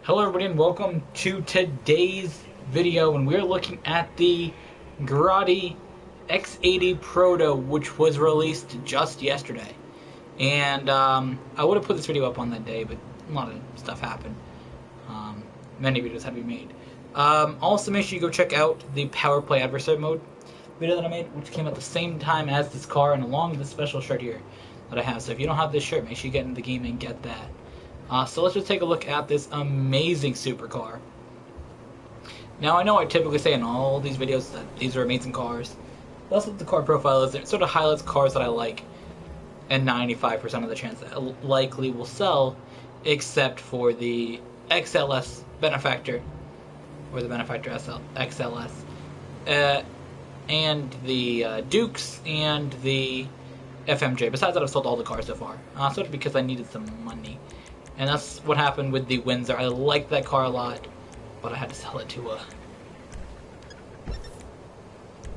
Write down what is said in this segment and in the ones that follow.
Hello everybody and welcome to today's video, and we're looking at the Grotti X80 Proto, which was released just yesterday. And I would have put this video up on that day, but a lot of stuff happened. Many videos had to be made. Also, make sure you go check out the Power Play Adversary Mode video that I made, which came at the same time as this car and along with this special shirt here that I have. So if you don't have this shirt, make sure you get in the game and get that. So let's just take a look at this amazing supercar. Now, I know I typically say in all these videos that these are amazing cars. That's what the car profile is. It sort of highlights cars that I like, and 95% of the chance that it likely will sell, except for the XLS Benefactor, or the Benefactor XLS, and the Dukes, and the FMJ. Besides that, I've sold all the cars so far, sort of because I needed some money. And that's what happened with the Windsor. I liked that car a lot, but I had to sell it to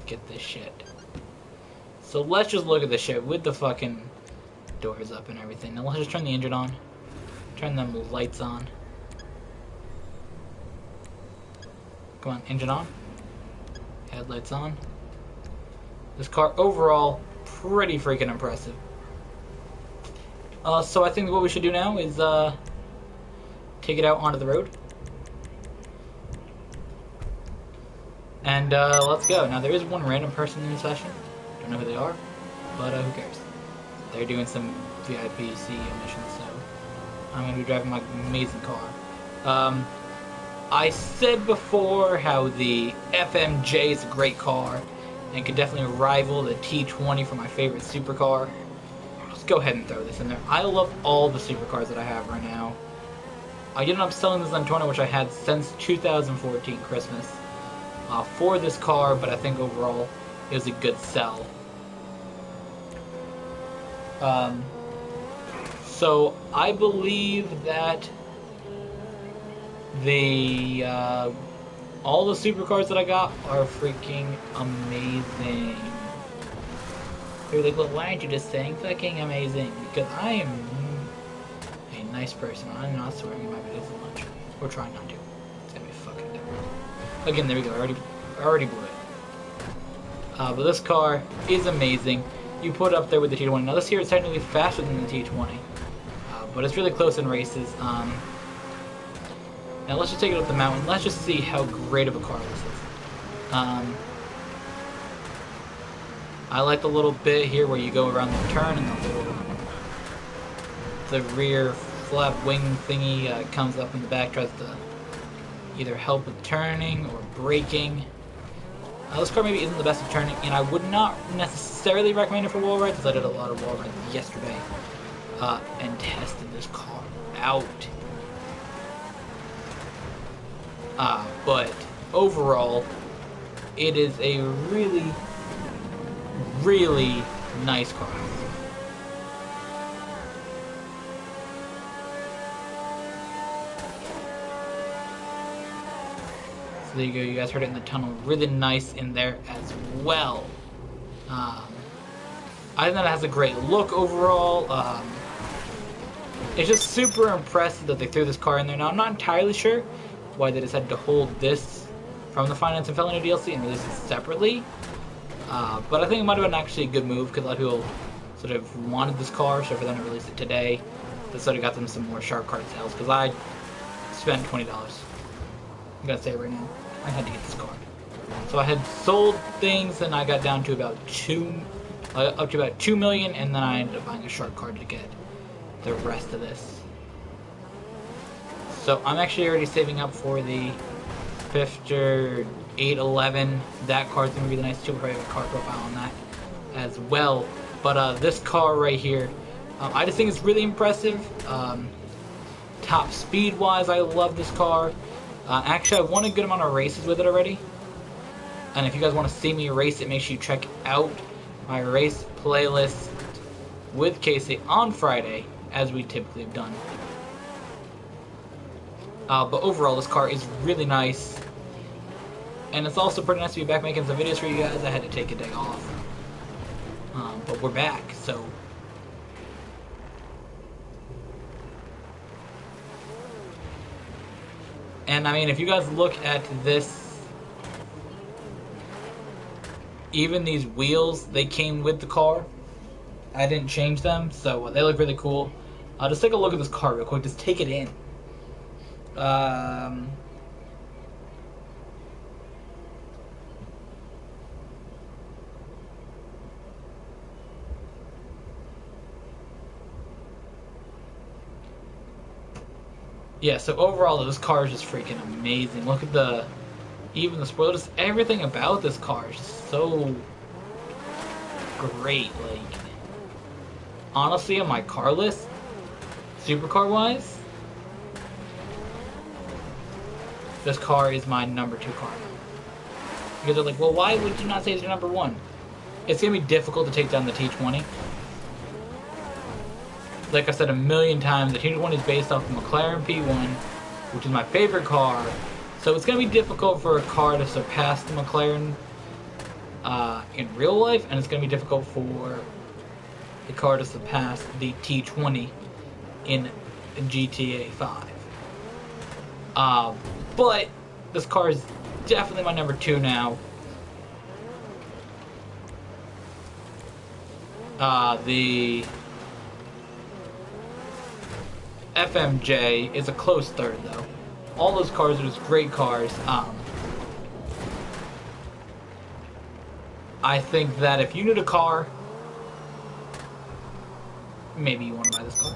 get this shit. So let's just look at this shit with the fucking doors up and everything. Now let's just turn the engine on. Turn them lights on. Come on, engine on. Headlights on. This car overall pretty freaking impressive. So I think what we should do now is take it out onto the road. And let's go. Now there is one random person in the session. Don't know who they are, but who cares? They're doing some VIP CEO missions, so I'm going to be driving my amazing car. I said before how the FMJ is a great car and could definitely rival the T20 for my favorite supercar. Go ahead and throw this in there. I love all the supercars that I have right now. I ended up selling this Antonio, which I had since 2014 Christmas, for this car, but I think overall it was a good sell. So I believe that the all the supercars that I got are freaking amazing. They're like, well, why aren't you just saying fucking amazing? Because I am a nice person. I'm not swearing in my videos as much. Or trying not to. It's gonna be fucking different. Again, there we go. I already blew it. But this car is amazing. You put it up there with the T20. Now this here is technically faster than the T20. But it's really close in races. Now let's just take it up the mountain. Let's just see how great of a car this is. I like the little bit here where you go around the turn and the rear flap wing thingy comes up in the back, tries to either help with turning or braking. This car maybe isn't the best at turning, and I would not necessarily recommend it for wall rides, because I did a lot of wall rides yesterday and tested this car out. But overall, it is a really nice car. So there you go, you guys heard it in the tunnel. Really nice in there as well. I think that it has a great look overall. It's just super impressive that they threw this car in there. Now I'm not entirely sure why they decided to hold this from the Finance and Felony DLC and release it separately. But I think it might have been actually a good move, because a lot of people sort of wanted this car, so for them to release it today, that sort of got them some more sharp card sales, because I spent $20. I'm going to say it right now. I had to get this car. So I had sold things, and I got down to about up to about 2 million, and then I ended up buying a sharp card to get the rest of this. So I'm actually already saving up for the Fifter 811. That car's gonna be really nice too. We'll probably have a car profile on that as well. But this car right here, I just think it's really impressive. Top speed wise, I love this car. Actually, I've won a good amount of races with it already. And if you guys want to see me race it, make sure you check out my race playlist with Casey on Friday, as we typically have done. But overall, this car is really nice. And it's also pretty nice to be back making some videos for you guys. I had to take a day off. But we're back, so And I mean, if you guys look at this, even these wheels, they came with the car. I didn't change them, so they look really cool. Just take a look at this car real quick. Just take it in. Yeah, so overall, this car is just freaking amazing. Look at even the spoilers, everything about this car is just so great. Like, honestly, on my car list, supercar wise, this car is my number 2 car. Because they're like, well, why would you not say it's your number 1? It's gonna be difficult to take down the T20. Like I said a million times, the T20 is based off the McLaren P1, which is my favorite car. So it's going to be difficult for a car to surpass the McLaren in real life, and it's going to be difficult for the car to surpass the T20 in GTA 5. But this car is definitely my number 2 now. The FMJ is a close third, though. All those cars are just great cars. I think that if you need a car, maybe you want to buy this car.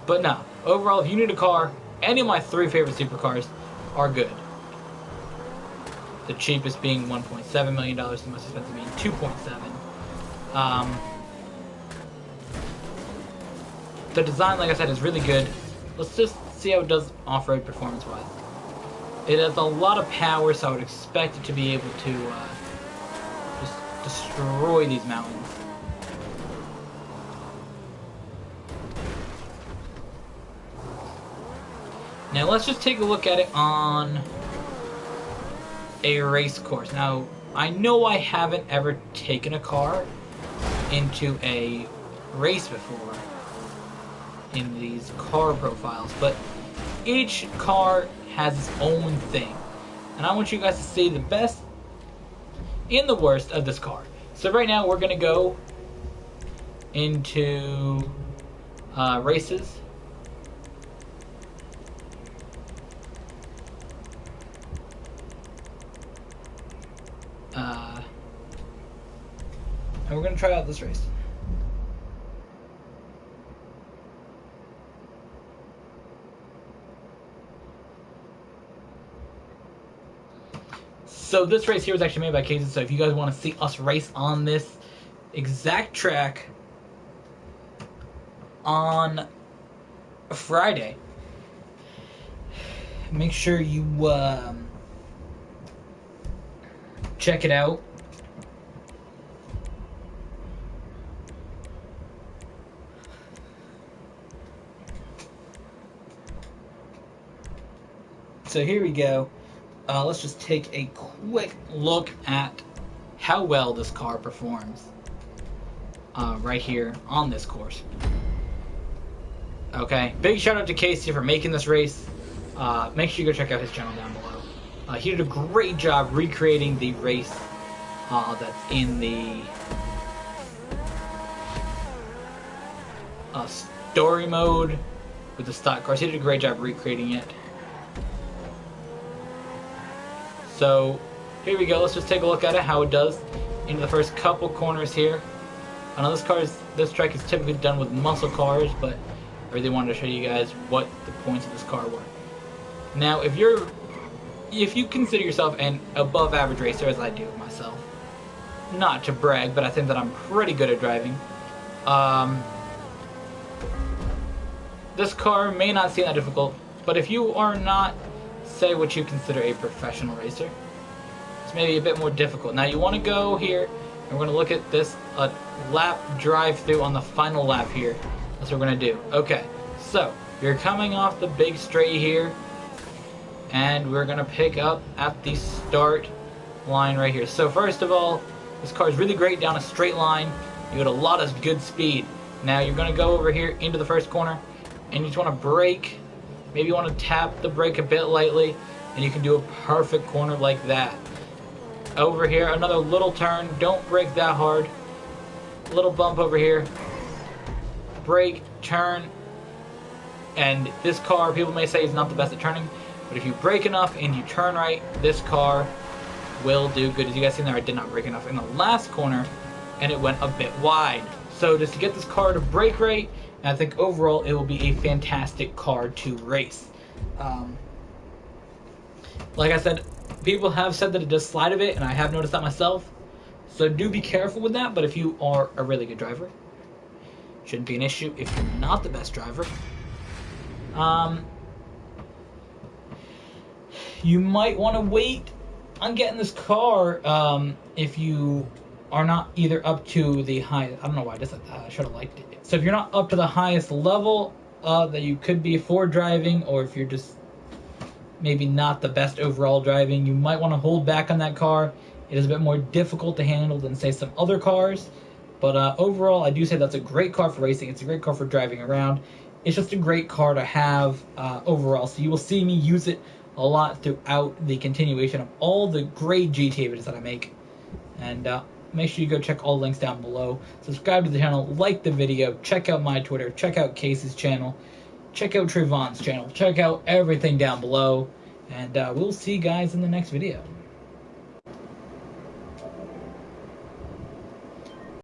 But no, overall, if you need a car, any of my 3 favorite supercars are good. The cheapest being $1.7 million, the most expensive being $2.7. The design, like I said, is really good. Let's just see how it does off-road performance-wise. It has a lot of power, so I would expect it to be able to just destroy these mountains. Now let's just take a look at it on a race course. Now, I know I haven't ever taken a car into a race before in these car profiles, but each car has its own thing, and I want you guys to see the best and the worst of this car. So right now we're gonna go into races. And we're gonna try out this race. So this race here was actually made by Casey, so if you guys want to see us race on this exact track on Friday, make sure you check it out. So here we go. Let's just take a quick look at how well this car performs right here on this course. Okay, big shout out to Casey for making this race. Make sure you go check out his channel down below. He did a great job recreating the race that's in the story mode with the stock cars. He did a great job recreating it. So here we go. Let's just take a look at it, how it does into the first couple corners here. I know this track is typically done with muscle cars, but I really wanted to show you guys what the points of this car were. Now, if you consider yourself an above average racer, as I do myself, not to brag, but I think that I'm pretty good at driving. This car may not seem that difficult, but if you are not, say, what you consider a professional racer, it's maybe a bit more difficult. Now you want to go here, and we're going to look at this lap drive-through on the final lap here. That's what we're going to do. Okay, so you're coming off the big straight here, and we're going to pick up at the start line right here. So first of all, this car is really great down a straight line. You got a lot of good speed. Now you're going to go over here into the first corner, and you just want to brake Maybe you want to tap the brake a bit lightly, and you can do a perfect corner like that. Over here, another little turn. Don't brake that hard. Little bump over here. Brake, turn. And this car, people may say, is not the best at turning, but if you brake enough and you turn right, this car will do good. As you guys seen there, I did not brake enough in the last corner, and it went a bit wide. So just to get this car to brake right, I think overall it will be a fantastic car to race. Like I said, people have said that it does slide a bit, and I have noticed that myself. So do be careful with that, but if you are a really good driver, shouldn't be an issue. If you're not the best driver, you might want to wait on getting this car if you are not either up to the highest. I don't know why I just said that. I should have liked it. So if you're not up to the highest level that you could be for driving, or if you're just maybe not the best overall driving, you might want to hold back on that car. It is a bit more difficult to handle than, say, some other cars. But overall, I do say that's a great car for racing. It's a great car for driving around. It's just a great car to have overall. So you will see me use it a lot throughout the continuation of all the great GTA videos that I make. And make sure you go check all the links down below. Subscribe to the channel, like the video, check out my Twitter, check out Case's channel, check out Trevon's channel, check out everything down below. And we'll see you guys in the next video.